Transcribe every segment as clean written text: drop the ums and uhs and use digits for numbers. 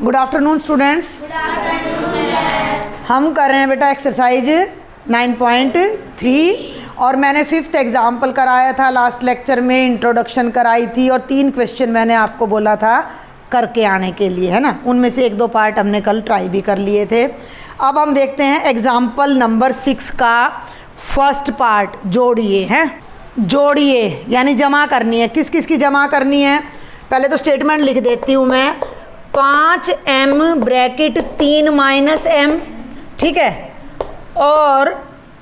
Good afternoon students. हम कर रहे हैं बेटा एक्सरसाइज 9.3 और मैंने 5th एग्जाम्पल कराया था लास्ट लेक्चर में, इंट्रोडक्शन कराई थी और 3 क्वेश्चन मैंने आपको बोला था करके आने के लिए, है ना। उनमें से 1-2 पार्ट हमने कल ट्राई भी कर लिए थे। अब हम देखते हैं एग्जाम्पल नंबर 6 का फर्स्ट पार्ट, जोड़िए हैं। जोड़िए यानी जमा करनी है। किस किस की जमा करनी है? पहले तो स्टेटमेंट लिख देती हूँ मैं। 5m ब्रैकेट 3 -m, ठीक है, और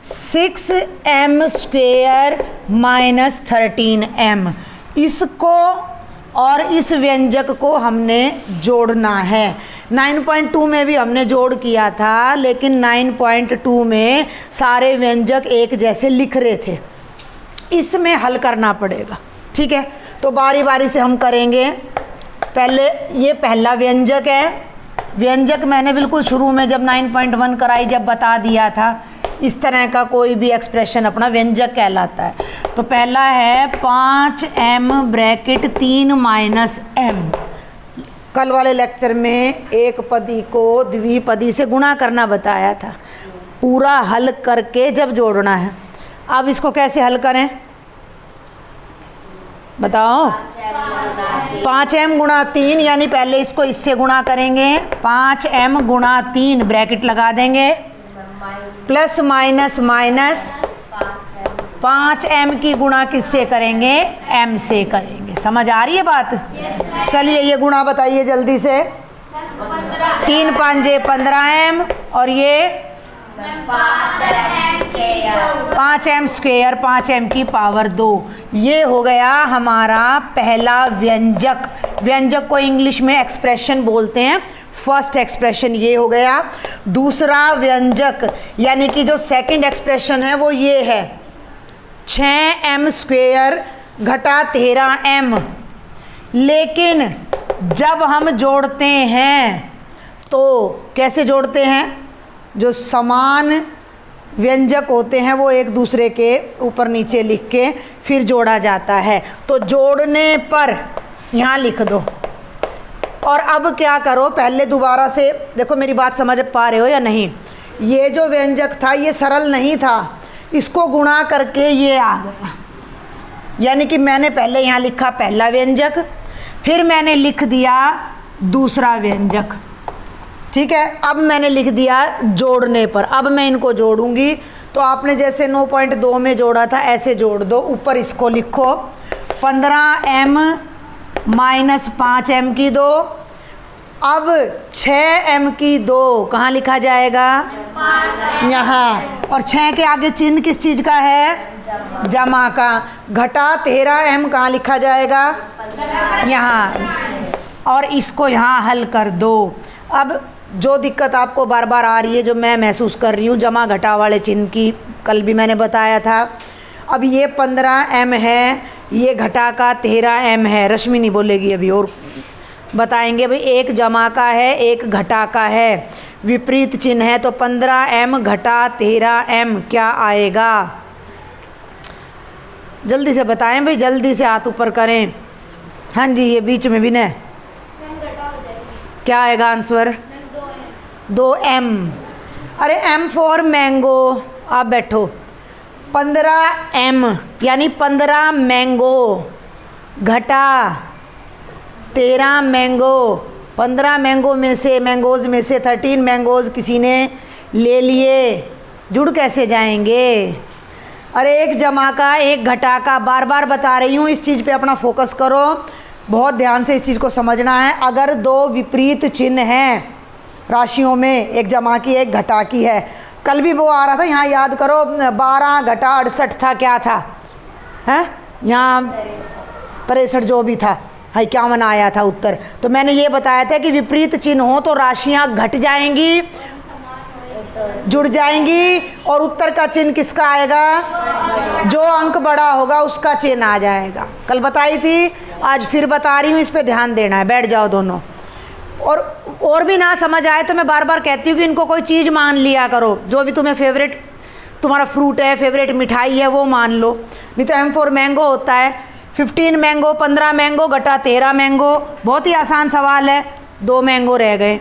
6m स्क्वेयर माइनस 13m, इसको और इस व्यंजक को हमने जोड़ना है। 9.2 में भी हमने जोड़ किया था, लेकिन 9.2 में सारे व्यंजक एक जैसे लिख रहे थे, इसमें हल करना पड़ेगा, ठीक है। तो बारी बारी से हम करेंगे। पहले ये पहला व्यंजक है। व्यंजक मैंने बिल्कुल शुरू में जब 9.1 कराई जब बता दिया था, इस तरह का कोई भी एक्सप्रेशन अपना व्यंजक कहलाता है। तो पहला है 5m ब्रैकेट 3 -m। कल वाले लेक्चर में एक पदी को द्विपदी से गुणा करना बताया था, पूरा हल करके जब जोड़ना है। अब इसको कैसे हल करें बताओ? 5m गुणा 3, यानी पहले इसको इससे गुणा करेंगे। 5m गुणा 3 ब्रैकेट लगा देंगे, प्लस माइनस माइनस 5m की गुणा किससे करेंगे? m से करेंगे। समझ आ रही है बात? चलिए ये गुणा बताइए जल्दी से। 3 5 15m और ये 5m स्क्वेयर, 5m की पावर 2। ये हो गया हमारा पहला व्यंजक। व्यंजक को इंग्लिश में एक्सप्रेशन बोलते हैं। फर्स्ट एक्सप्रेशन ये हो गया। दूसरा व्यंजक यानी कि जो सेकंड एक्सप्रेशन है वो ये है 6m स्क्वेयर घटा 13m। लेकिन जब हम जोड़ते हैं तो कैसे जोड़ते हैं? जो समान व्यंजक होते हैं वो एक दूसरे के ऊपर नीचे लिख के फिर जोड़ा जाता है। तो जोड़ने पर यहाँ लिख दो। और अब क्या करो, पहले दोबारा से देखो, मेरी बात समझ पा रहे हो या नहीं? ये जो व्यंजक था ये सरल नहीं था, इसको गुणा करके ये आ गया। यानी कि मैंने पहले यहाँ लिखा पहला व्यंजक, फिर मैंने लिख दिया दूसरा व्यंजक, ठीक है। अब मैंने लिख दिया जोड़ने पर। अब मैं इनको जोड़ूंगी तो आपने जैसे 9.2 में जोड़ा था ऐसे जोड़ दो। ऊपर इसको लिखो 15m माइनस 5m की 2। अब 6m की 2 कहाँ लिखा जाएगा? यहाँ। और 6 के आगे चिन्ह किस चीज़ का है? जमा का। घटा 13m कहाँ लिखा जाएगा? यहाँ। और इसको यहाँ हल कर दो। अब जो दिक्कत आपको बार बार आ रही है, जो मैं महसूस कर रही हूँ जमा घटा वाले चिन्ह की, कल भी मैंने बताया था। अब ये 15m है, ये घटा का 13m है। रश्मि नहीं बोलेगी अभी, और बताएंगे भाई। एक जमा का है, एक घटा का है, विपरीत चिन्ह है। तो 15m घटा 13m क्या आएगा? जल्दी से बताएं भाई, जल्दी से हाथ ऊपर करें। हाँ जी, ये बीच में भी न क्या आएगा आंसर? 2m। अरे m फॉर मैंगो। आप बैठो। 15m यानी 15 मैंगो घटा 13 मैंगो। 15 मैंगो में से, मैंगोज़ में से 13 मैंगोज़ किसी ने ले लिए, जुड़ कैसे जाएंगे? अरे एक जमा का एक घटा का, बार बार बता रही हूँ, इस चीज़ पे अपना फोकस करो। बहुत ध्यान से इस चीज़ को समझना है। अगर 2 विपरीत चिन्ह हैं राशियों में, एक जमा की एक घटा की है, कल भी वो आ रहा था, यहाँ याद करो 12 घटा 68 था, क्या था? हैं यहाँ 63 जो भी था, हाई क्या मना आया था उत्तर। तो मैंने ये बताया था कि विपरीत चिन्ह हो तो राशियाँ घट जाएंगी, जुड़ जाएंगी, और उत्तर का चिन्ह किसका आएगा? जो अंक बड़ा होगा उसका चिन्ह आ जाएगा। कल बताई थी, आज फिर बता रही हूँ, इस पे ध्यान देना है। बैठ जाओ दोनों। और भी ना समझ आए तो मैं बार बार कहती हूँ कि इनको कोई चीज़ मान लिया करो, जो भी तुम्हें फेवरेट तुम्हारा फ्रूट है, फेवरेट मिठाई है, वो मान लो। नहीं तो m फॉर मैंगो होता है 15 मैंगो 15 मैंगो घटा 13 मैंगो। बहुत ही आसान सवाल है, 2 मैंगो रह गए।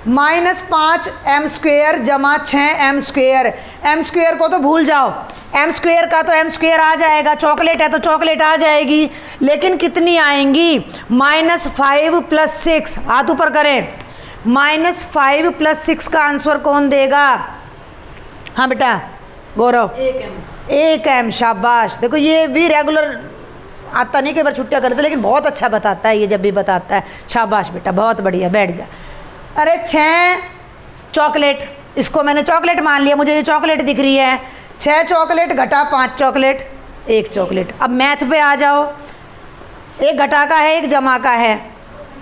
-5m² जमा 6m²। m² को तो भूल जाओ, m² का तो m² आ जाएगा, चॉकलेट है तो चॉकलेट आ जाएगी, लेकिन कितनी आएंगी? -5 + 6। हाथ ऊपर करें। -5 + 6 का आंसर कौन देगा? हाँ बेटा गौरव, 1m। शाबाश। देखो ये भी रेगुलर आता नहीं, कई बार छुट्टियाँ करते, लेकिन बहुत अच्छा बताता है ये जब भी बताता है। शाबाश बेटा, बहुत बढ़िया, बैठ जा। अरे 6 चॉकलेट, इसको मैंने चॉकलेट मान लिया, मुझे ये चॉकलेट दिख रही है। 6 चॉकलेट घटा 5 चॉकलेट, 1 चॉकलेट। अब मैथ पे आ जाओ, एक घटा का है एक जमा का है,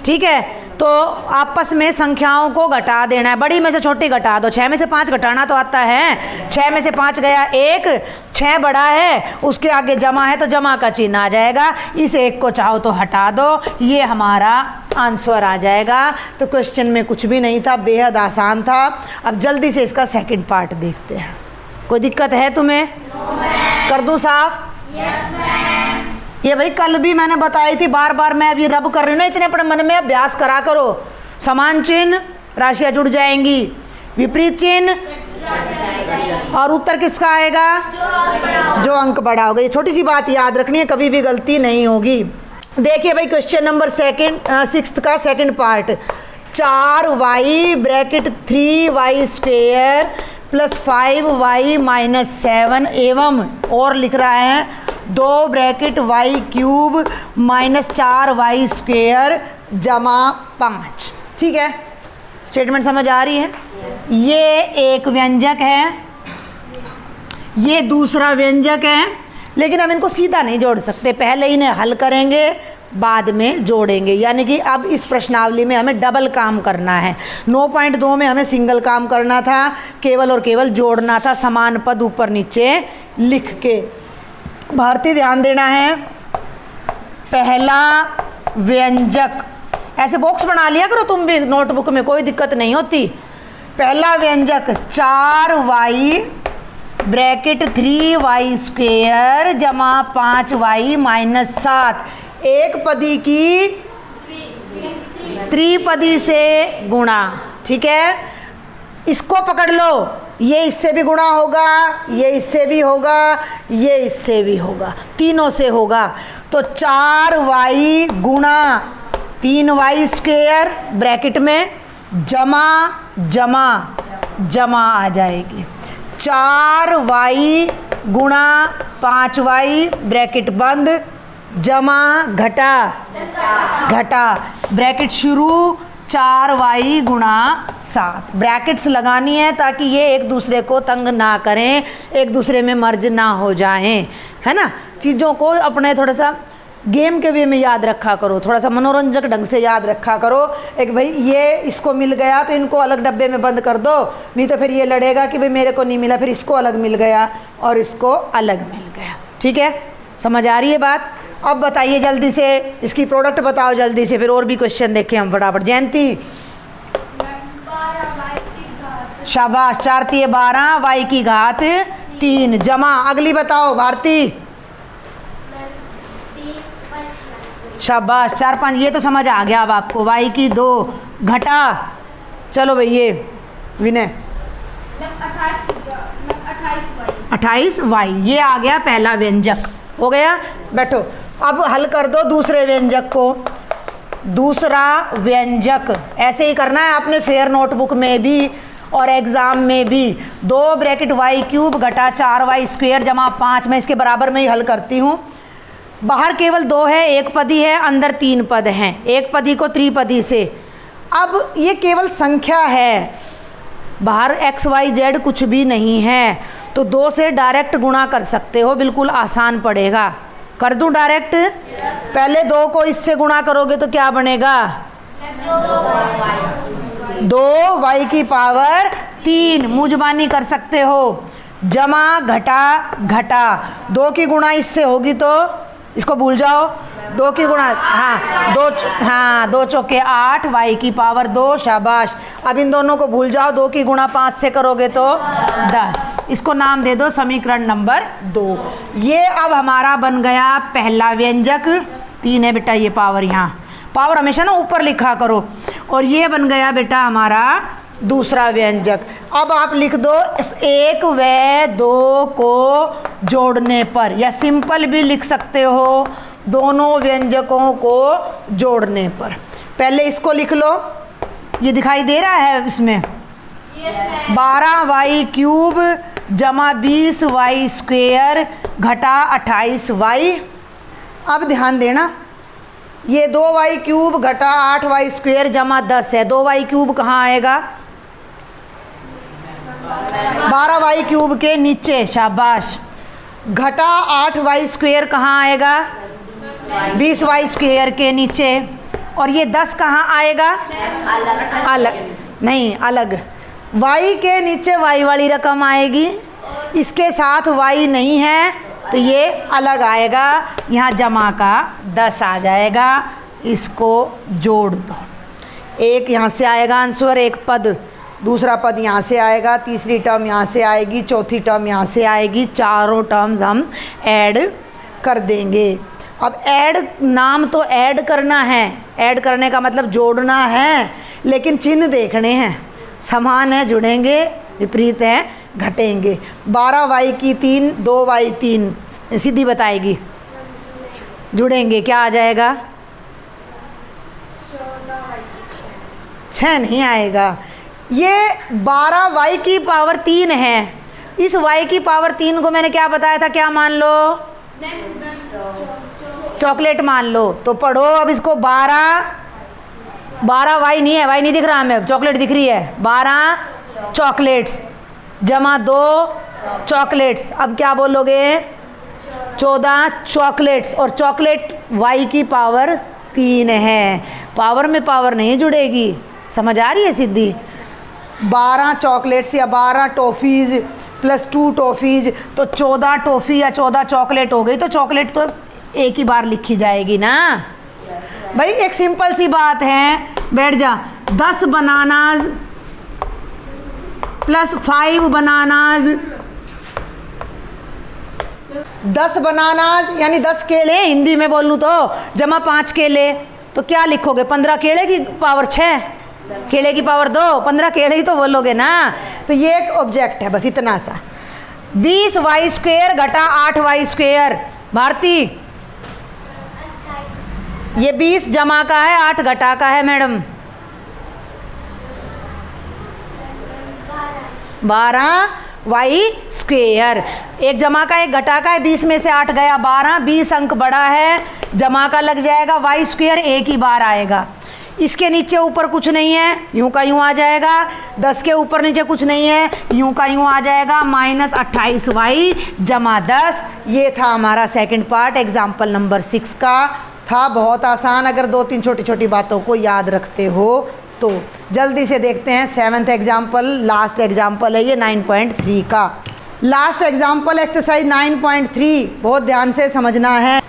ठीक है, तो आपस में संख्याओं को घटा देना है, बड़ी में से छोटी घटा दो। 6 में से 5 घटाना तो आता है, 6 में से 5 गया 1, 6 बड़ा है, उसके आगे जमा है तो जमा का चिन्ह आ जाएगा, इस 1 को चाहो तो हटा दो, ये हमारा आंसर आ जाएगा। तो क्वेश्चन में कुछ भी नहीं था, बेहद आसान था। अब जल्दी से इसका सेकंड पार्ट देखते हैं। कोई दिक्कत है तुम्हें? कर दूं साफ? ये भाई कल भी मैंने बताई थी, बार बार मैं अभी रब कर रही हूँ ना, इतने अपने मन में अभ्यास करा करो। समान चिन्ह राशियाँ जुड़ जाएंगी, विपरीत चिन्ह और उत्तर किसका आएगा? जो अंक बड़ा होगा। ये छोटी सी बात याद रखनी है, कभी भी गलती नहीं होगी। देखिए भाई क्वेश्चन नंबर 6 का second part. 4y bracket 3y² + 5y - 7 एवं और लिख रहा है 2 ब्रैकेट y³ - 4y² जमा 5। ठीक है, स्टेटमेंट समझ आ रही है? ये एक व्यंजक है, ये दूसरा व्यंजक है, लेकिन हम इनको सीधा नहीं जोड़ सकते, पहले इन्हें हल करेंगे बाद में जोड़ेंगे। यानी कि अब इस प्रश्नावली में हमें डबल काम करना है। 9.2 में हमें सिंगल काम करना था, केवल और केवल जोड़ना था, समान पद ऊपर नीचे लिख के। भारतीय ध्यान देना है, पहला व्यंजक, ऐसे बॉक्स बना लिया करो तुम भी नोटबुक में, कोई दिक्कत नहीं होती। पहला व्यंजक 4y ब्रैकेट 3y² जमा 5y - 7 एक पदी की त्रिपदी से गुणा। ठीक है, इसको पकड़ लो, ये इससे भी गुणा होगा, ये इससे भी होगा, ये इससे भी होगा, तीनों से होगा। तो 4y गुणा 3y² ब्रैकेट में जमा जमा जमा आ जाएगी। 4y गुणा 5y ब्रैकेट बंद, जमा घटा घटा ब्रैकेट शुरू, 4y गुणा 7। ब्रैकेट्स लगानी है ताकि ये एक दूसरे को तंग ना करें, एक दूसरे में मर्ज ना हो जाएं, है ना। चीज़ों को अपने थोड़ा सा गेम के वे में याद रखा करो, थोड़ा सा मनोरंजक ढंग से याद रखा करो। एक भाई ये इसको मिल गया तो इनको अलग डब्बे में बंद कर दो, नहीं तो फिर ये लड़ेगा कि भाई मेरे को नहीं मिला, फिर इसको अलग मिल गया और इसको अलग मिल गया। ठीक है, समझ आ रही है बात? अब बताइए जल्दी से, इसकी प्रोडक्ट बताओ जल्दी से, फिर और भी क्वेश्चन देखें हम फटाफट। जयंती, शाबाश, 4 × 12 y की घात 3 जमा। अगली बताओ भारती, शाबाश, 4 5, ये तो समझ आ गया अब आपको। y की 2 घटा, चलो भाई ये विनय 28y, ये आ गया पहला व्यंजक, हो गया। बैठो, अब हल कर दो दूसरे व्यंजक को। दूसरा व्यंजक ऐसे ही करना है आपने, फेयर नोटबुक में भी और एग्ज़ाम में भी। 2 ब्रैकेट y³ घटा 4y² जमा 5, मैं इसके बराबर में ही हल करती हूँ। बाहर केवल 2 है, एक पदी है, अंदर 3 पद हैं, एक पदी को त्रिपदी से। अब ये केवल संख्या है, बाहर x y z कुछ भी नहीं है, तो 2 से डायरेक्ट गुणा कर सकते हो, बिल्कुल आसान पड़ेगा। कर दूं डायरेक्ट? पहले 2 को इससे गुणा करोगे तो क्या बनेगा? 2y की पावर 3, मुंहजुबानी कर सकते हो। जमा घटा घटा, 2 की गुणा इससे होगी तो इसको भूल जाओ, 2 की गुणा, हाँ 2 चौके 8, y की पावर 2, शाबाश। अब इन दोनों को भूल जाओ, 2 की गुणा 5 से करोगे तो 10। इसको नाम दे दो समीकरण नंबर 2। ये अब हमारा बन गया पहला व्यंजक, 3 है बेटा ये पावर यहाँ, पावर हमेशा ना ऊपर लिखा करो। और ये बन गया बेटा हमारा दूसरा व्यंजक। अब आप लिख दो 1 व 2 को जोड़ने पर, या सिंपल भी लिख सकते हो दोनों व्यंजकों को जोड़ने पर। पहले इसको लिख लो, ये दिखाई दे रहा है इसमें 12y³ जमा 20y² घटा 28y। अब ध्यान देना, ये 2y³ घटा 8y² जमा 10 है। 2y³ कहाँ आएगा? 12y³ के नीचे, शाबाश। घटा 8y² कहाँ आएगा? 20y² के नीचे। और ये 10 कहाँ आएगा? अलग नहीं, अलग। y के नीचे y वाली रकम आएगी, इसके साथ y नहीं है तो ये अलग आएगा। यहाँ जमा का 10 आ जाएगा, इसको जोड़ दो। एक यहाँ से आएगा आंसर, एक पद, दूसरा पद यहाँ से आएगा, तीसरी टर्म यहाँ से आएगी, चौथी टर्म यहाँ से आएगी। चारों टर्म्स हम ऐड कर देंगे। अब ऐड, नाम तो ऐड करना है, ऐड करने का मतलब जोड़ना है, लेकिन चिन्ह देखने हैं। समान है जुड़ेंगे, विपरीत है घटेंगे। 12y³ 2y³ सीधी बताएगी, जुड़ेंगे क्या आ जाएगा? 6 नहीं आएगा। ये 12y³ है। इस y³ को मैंने क्या बताया था, क्या मान लो? चॉकलेट मान लो। तो पढ़ो अब इसको, 12 y नहीं है, y नहीं दिख रहा हमें, चॉकलेट दिख रही है। 12 चॉकलेट्स जमा 2 चॉकलेट्स। अब क्या बोलोगे? 14 चॉकलेट्स। और चॉकलेट y³ है, पावर में पावर नहीं जुड़ेगी। समझ आ रही है सिद्धि? 12 चॉकलेट्स या 12 टॉफ़ीज़ प्लस 2 टॉफ़ीज़, तो 14 टॉफ़ी या 14 चॉकलेट हो गई। तो चॉकलेट तो एक ही बार लिखी जाएगी ना भाई। एक सिंपल सी बात है, बैठ जा। 10 बनानाज प्लस 5 बनानाज, 10 बनानाज यानी 10 केले, हिंदी में बोलूँ तो, जमा 5 केले। तो क्या लिखोगे? 15 केले की पावर 6, केले की पावर 2, 15 केले ही तो बोलोगे ना। तो ये एक ऑब्जेक्ट है, बस इतना सा। 20y² घटा 8y²। भारती, ये 20 जमा का है, 8 घटा का है मैडम। 12y²। एक जमा का एक घटा का है, 20 में से 8 गया 12, 20 अंक बड़ा है, जमा का लग जाएगा। y² एक ही बार आएगा। इसके नीचे ऊपर कुछ नहीं है, यूं का यूं आ जाएगा। 10 के ऊपर नीचे कुछ नहीं है, यूं का यूं आ जाएगा। -28y जमा 10। ये था हमारा सेकंड पार्ट एग्जाम्पल नंबर 6 का। था बहुत आसान, अगर 2-3 छोटी छोटी बातों को याद रखते हो तो। जल्दी से देखते हैं 7th एग्जाम्पल, लास्ट एग्जाम्पल है ये 9.3 का। लास्ट एग्जाम्पल एक्सरसाइज 9.3, बहुत ध्यान से समझना है।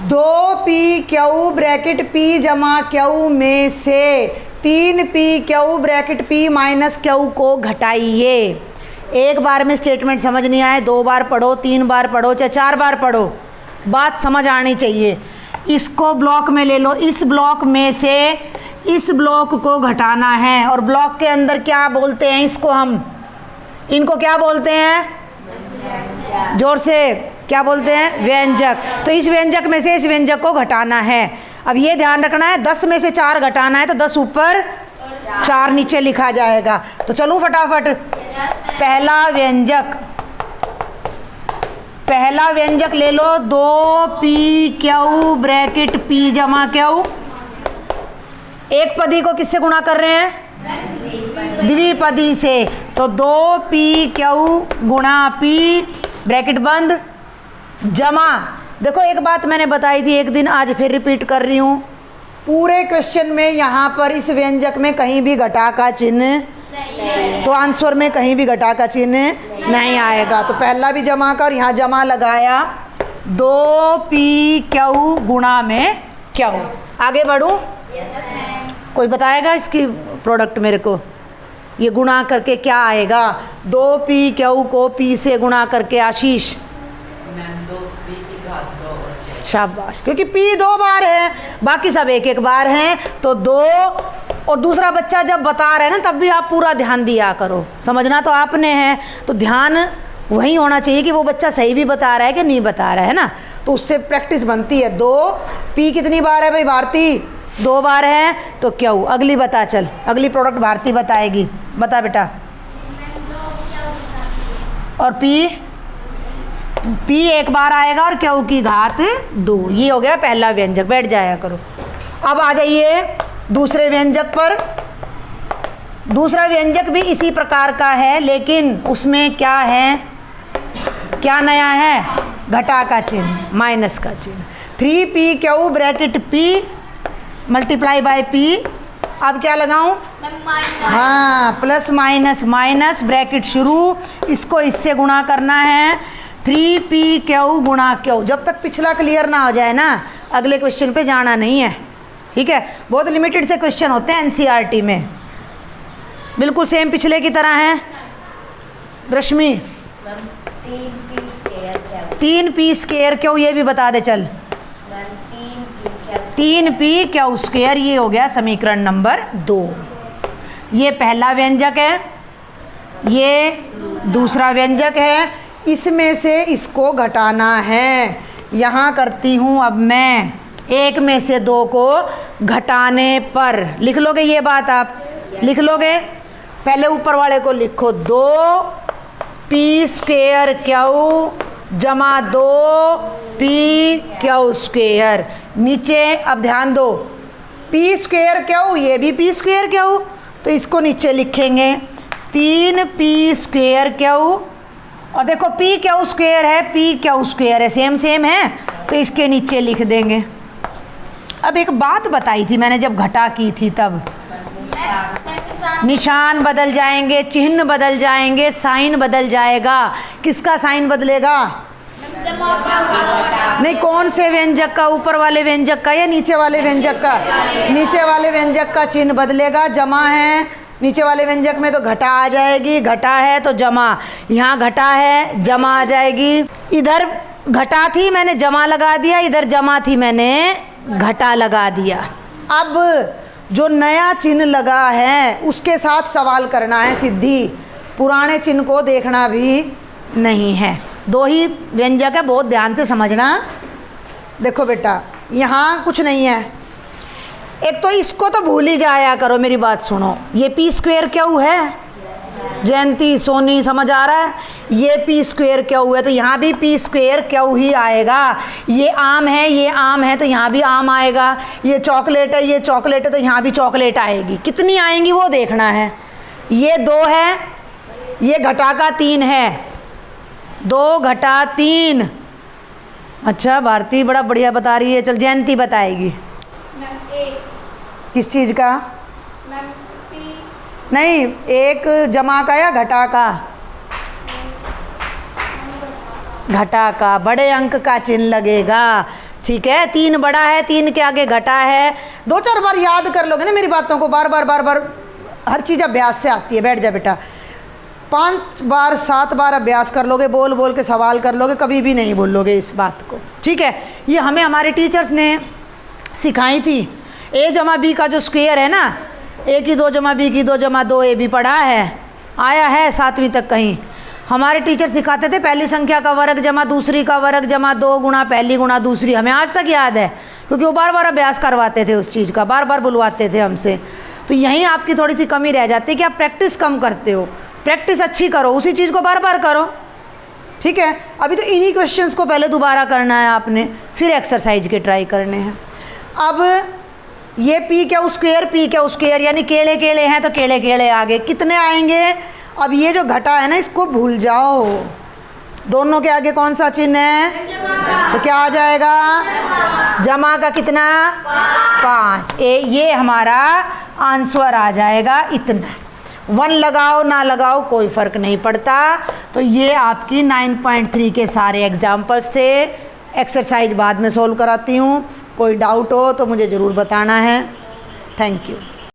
2pq ब्रैकेट p जमा q में से 3pq bracket p minus q को घटाइए। एक बार में स्टेटमेंट समझ नहीं आए, 2 बार पढ़ो, 3 बार पढ़ो, चाहे 4 बार पढ़ो, बात समझ आनी चाहिए। इसको ब्लॉक में ले लो, इस ब्लॉक में से इस ब्लॉक को घटाना है। और ब्लॉक के अंदर क्या बोलते हैं इसको हम? इनको क्या बोलते हैं? जोर से क्या बोलते हैं? व्यंजक। तो इस व्यंजक में से इस व्यंजक को घटाना है। अब ये ध्यान रखना है, 10 में से 4 घटाना है तो 10 ऊपर 4 नीचे लिखा जाएगा। तो चलूँ फटाफट। पहला व्यंजक ले लो, 2pq ब्रैकेट p जमा q। एक पदी को किससे गुणा कर रहे हैं? द्विपदी से। तो 2pq गुणा p ब्रैकेट बंद जमा। देखो एक बात मैंने बताई थी एक दिन, आज फिर रिपीट कर रही हूँ। पूरे क्वेश्चन में यहाँ पर इस व्यंजक में कहीं भी घटा का चिन्ह, तो आंसर में कहीं भी घटा का चिन्ह नहीं आएगा। तो पहला भी जमा का और यहाँ जमा लगाया, 2pq गुणा में q। आगे बढ़ूँ? कोई बताएगा इसकी प्रोडक्ट मेरे को? ये गुणा करके क्या आएगा? 2pq को p से गुणा करके आशीष, शाबाश, क्योंकि पी 2 बार है, बाकी सब 1-1 बार हैं, तो 2। और दूसरा बच्चा जब बता रहे हैं ना तब भी आप पूरा ध्यान दिया करो, समझना तो आपने है, तो ध्यान वही होना चाहिए कि वो बच्चा सही भी बता रहा है कि नहीं बता रहा है ना, तो उससे प्रैक्टिस बनती है। 2 पी कितनी बार है भाई भारती? 2 बार है, तो क्यों? अगली बता, चल अगली प्रोडक्ट भारती बताएगी, बता बेटा। और पी 1 बार आएगा और क्यों की घात 2। ये हो गया पहला व्यंजक, बैठ जाया करो। अब आ जाइए दूसरे व्यंजक पर। दूसरा व्यंजक भी इसी प्रकार का है, लेकिन उसमें क्या है, क्या नया है? घटा का चिन्ह, माइनस का चिन्ह। 3p Q bracket p multiply by p। अब क्या लगाऊं? हाँ, प्लस माइनस माइनस, ब्रैकेट शुरू, इसको इससे गुणा करना है। 3p क्यू गुणा क्यू। जब तक पिछला क्लियर ना हो जाए ना, अगले क्वेश्चन पे जाना नहीं है, ठीक है? बहुत लिमिटेड से क्वेश्चन होते हैं एनसीईआरटी में, बिल्कुल सेम पिछले की तरह है। रश्मि 3p स्क्वायर क्यू, ये भी बता दे चल। 3p क्यू स्क्वायर, ये हो गया समीकरण नंबर 2। ये पहला व्यंजक है, ये दूसरा व्यंजक है, इसमें से इसको घटाना है। यहाँ करती हूँ अब मैं, 1 में से 2 को घटाने पर, लिख लोगे ये बात, आप लिख लोगे? पहले ऊपर वाले को लिखो, 2p स्क्वायर क्यू जमा 2p क्यू स्क्वायर। नीचे अब ध्यान दो, p स्क्वायर क्यू, ये भी p स्क्वायर क्यू, तो इसको नीचे लिखेंगे 3p स्क्वायर क्यू। और देखो p क्यू स्क्वायर है, p क्यू स्क्वायर है, सेम सेम है, तो इसके नीचे लिख देंगे। अब एक बात बताई थी मैंने जब घटा की थी, तब निशान बदल जाएंगे, चिन्ह बदल जाएंगे, साइन बदल जाएगा। किसका साइन बदलेगा? नहीं, कौन से व्यंजक का? ऊपर वाले व्यंजक का या नीचे वाले व्यंजक का? नीचे वाले व्यंजक का चिन्ह बदलेगा। जमा है नीचे वाले व्यंजक में तो घटा आ जाएगी, घटा है तो जमा, यहाँ घटा है जमा आ जाएगी। इधर घटा थी मैंने जमा लगा दिया, इधर जमा थी मैंने घटा लगा दिया। अब जो नया चिन्ह लगा है उसके साथ सवाल करना है सिद्धि, पुराने चिन्ह को देखना भी नहीं है। 2 ही व्यंजक है, बहुत ध्यान से समझना। देखो बेटा, यहाँ कुछ नहीं है, एक तो इसको तो भूल ही जाया करो, मेरी बात सुनो। ये p स्क्वायर क्यू है, जयंती सोनी समझ आ रहा है? ये p स्क्वायर क्यू है, तो यहाँ भी p स्क्वायर क्यू ही आएगा। ये आम है, ये आम है, तो यहाँ भी आम आएगा। ये चॉकलेट है, ये चॉकलेट है, तो यहाँ भी चॉकलेट आएगी। कितनी आएंगी वो देखना है। ये 2 है, ये घटा का 3 है, 2 घटा 3। अच्छा, भारती बड़ा बढ़िया बता रही है। चल जयंती बताएगी। किस चीज़ का? नहीं, 1 जमा का या घटा का? घटा का, बड़े अंक का चिन्ह लगेगा, ठीक है? 3 बड़ा है, 3 के आगे घटा है। 2-4 बार याद कर लोगे ना मेरी बातों को, बार बार हर चीज़ अभ्यास से आती है। बैठ जा बेटा, 5 बार 7 बार अभ्यास कर लोगे, बोल बोल के सवाल कर लोगे, कभी भी नहीं बोल लोगे इस बात को, ठीक है? ये हमें हमारे टीचर्स ने सिखाई थी। a जमा b का जो स्क्वायर है ना, a की 2 जमा b की 2 जमा 2 a भी पढ़ा है, आया है 7वीं तक कहीं। हमारे टीचर सिखाते थे पहली संख्या का वर्ग जमा दूसरी का वर्ग जमा 2 गुणा पहली गुणा दूसरी। हमें आज तक याद है, क्योंकि वो बार बार अभ्यास करवाते थे उस चीज़ का, बार बार बुलवाते थे हमसे। तो यहीं आपकी थोड़ी सी कमी रह जाती है कि आप प्रैक्टिस कम करते हो। प्रैक्टिस अच्छी करो, उसी चीज़ को बार बार करो, ठीक है? अभी तो इन्हीं क्वेश्चंस को पहले दोबारा करना है आपने, फिर एक्सरसाइज के ट्राई करने हैं। अब ये p क्या स्क्वायर यानी केड़े केड़े हैं, तो केड़े केड़े आगे कितने आएंगे? अब ये जो घटा है ना, इसको भूल जाओ। दोनों के आगे कौन सा चिन्ह है? तो क्या आ जाएगा? जमा का कितना? 5। ये हमारा आंसर आ जाएगा इतना। 1 लगाओ ना लगाओ कोई फ़र्क नहीं पड़ता। तो ये आपकी 9.3 के सारे एग्जाम्पल्स थे। एक्सरसाइज बाद में सोल्व कराती हूँ। कोई डाउट हो तो मुझे ज़रूर बताना है। Thank you.